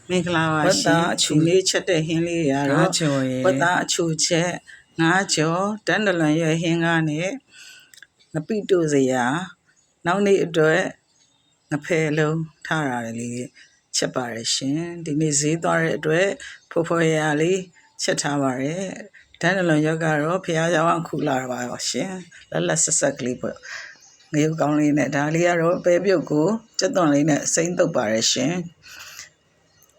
မင်္ဂလာပါရှင်ဒီနေ့ချက်တဲ့ဟင်းလေးတွေကတော့ဝတ်သားအချိုချက်ငါးကြော်တန်းတလွန်ရဲ့ဟင်းကားနဲ့ငပိတုစရာနောက်နေ့အတွက်ငဖယ်လုံးထားရတယ်လေးချက်ပါရရှင်ဒီနေ့ဈေးသွားတဲ့အတွက်ဖော်ဖော်ရရလေးချက်ထားပါရတန်းတလွန်ရက်ကတော့ဖះเจ้าအခုလာပါပါရှင်လက်လက်ဆက်ဆက်ကလေးပေါ့ငရုတ်ကောင်းလေးနဲ့ဒါလေးကတော့ပဲပြုတ်ကိုစက်သွန်လေးနဲ့စိမ့်တုပ်ပါရရှင်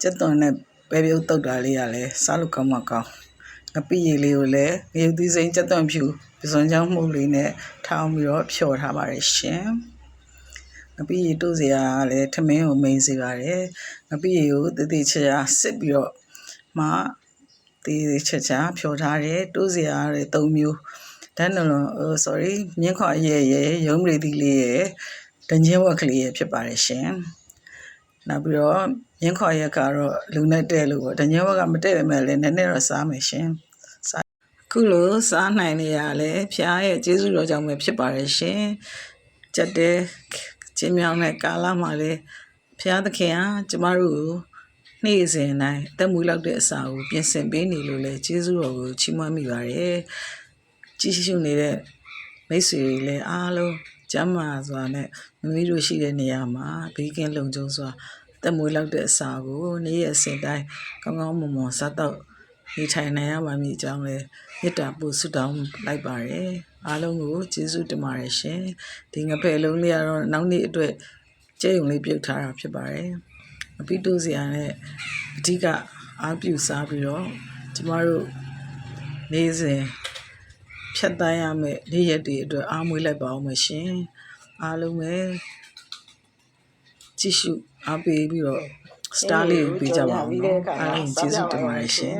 စက်သွန်နဲ့ပဲပြုတ်တုပ်တာလေးရလဲစားလို့ကောင်းမှကောင်းငပိရည်လေးကိုလည်းငရုတ်သီးစိမ့်စက်သွန်ဖြူပစွန်ချောင်းမှုတ်လေးနဲ့ထောင်းပြီးတော့ဖြော်ထားပါရရှင်ငပိရည်တို့စရာလည်းထမင်းကိုမိန်စေပါတယ်ငပိရည်ကိုတည်တည်ချာချာစစ်ပြီးတော့မှတည်တည်ချာချာဖြော်ထားတယ်တို့စရာတွေ၃မျိုးတန်းလုံးsorry မြင်းခွာရဲ့ရုံးပရိသီလေးရဲ့တញ្ញဝက်ကလေးရဲ့ဖြစ်ပါတယ်ရှင်နောက်ပြီးတော့မြင်းခွာရက်ကတော့လူနဲ့တဲ့လို့ပေါ့တញ្ញဝက်ကမတဲ့ပေမဲ့လည်းနည်းနည်းတော့စားမယ်ရှင်ခုလိုစားနိုင်နေရလဲဖျားရဲ့ကျေးဇူးတော်ကြောင့်ပဲဖြစ်ပါတယ်ရှင်ကြက်တဲ့ချင်းမြောင်တဲ့ကာလမှာလေဖျားသခင်ဟာကျမတို့ကိုနေ့စဉ်တိုင်းအသက်မွေးလောက်တဲ့အစာကိုပြင်ဆင်ပေးနေလို့လေကျေးဇူးတော်ကိုချီးမွမ်းမိပါတယ်ကြည့်ရှုနေတဲ့မိတ်ဆွေတွေလည်းအားလုံးကျမ်းမာစွာနဲ့မမီးတို့ရှိတဲ့နေရာမှာဘေးကင်းလုံခြုံစွာအသက်မွေးလောက်တဲ့အစာကိုနေ့ရက်စဉ်တိုင်းကောင်းကောင်းမွန်မွန်စားတော့နေထိုင်နိုင်ရပါမည်အကြောင်းလည်းမေတ္တာပို့ဆုတောင်းလိုက်ပါတယ်အားလုံးကိုကျေးဇူးတင်ပါတယ်ရှင်ဒီငဖယ်လုံးလေးကတော့နောက်နေ့အတွက်ကျဲုံလေးပြုတ်ထားတာဖြစ်ပါတယ်အပိတိုးစရာနဲ့အဓိကအားပြုစားပြီးတော့ကျမတို့နေ့စဉ်ဖြတ်တန်းရမယ့်နေ့ရက်တွေအတွက်အားမွေးလိုက်ပါအောင်မရှင်အားလုံးပဲကြည့်ရှုအားပေးပြီးတော့စတားလေးကိုပေးကြပါဦးနော်အားလုံးကျေးဇူးတင်ပါတယ်ရှင်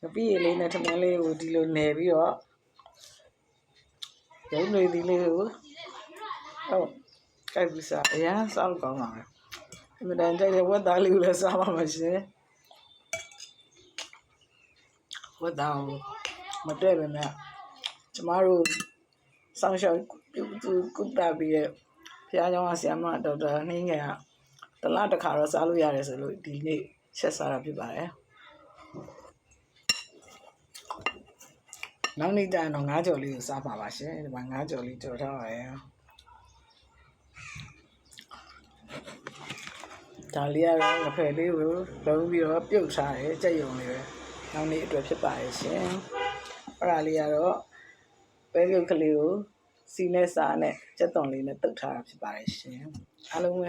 ငပိရည်လေးနဲ့ထမင်းလေးကိုဒီလိုနယ်ပြီးတော့ရုံးတွေဒီလေးကိုဟုတ်ကြိုက်ပြီးစားအရင်စားလို့ကောင်းပါမယ်အမတန်ကြိုက်တဲ့ဝက်သားလေးကိုလည်းစားပါမရှင်ဝက်သားမတွေ့ပဲမြတ်ကျမတို့ဆောင်းရှောက်ကုသပြီးရဲ့ဖះเจ้าဆရာမဒေါက်တာနှင်းငယ်ကတလားတစ်ခါတော့စားလို့ရတယ်ဆိုလို့ဒီနေ့ချက်စားတာဖြစ်ပါတယ်နောက်နေ့ကျရင်တော့ငါးကြော်လေးကိုစားပါပါရှင်ဒီမှာငါးကြော်လေးကြော်ထားပါရဲ့ဒါလေးကတော့ငဖယ်လေးကိုလုံးပြီးတော့ပြုတ်ထားတယ်ကြက်ရုံလေးပဲနောက်နေ့အတွက်ဖြစ်ပါရဲ့ရှင်အဲ့ဒါလေးကတော့ပဲပြုတ်ကလေးကိုစီနဲ့စားနဲ့ကြက်သွန်လေးနဲ့တုပ်ထားတာဖြစ်ပါတယ်ရှင်အားလုံးပဲ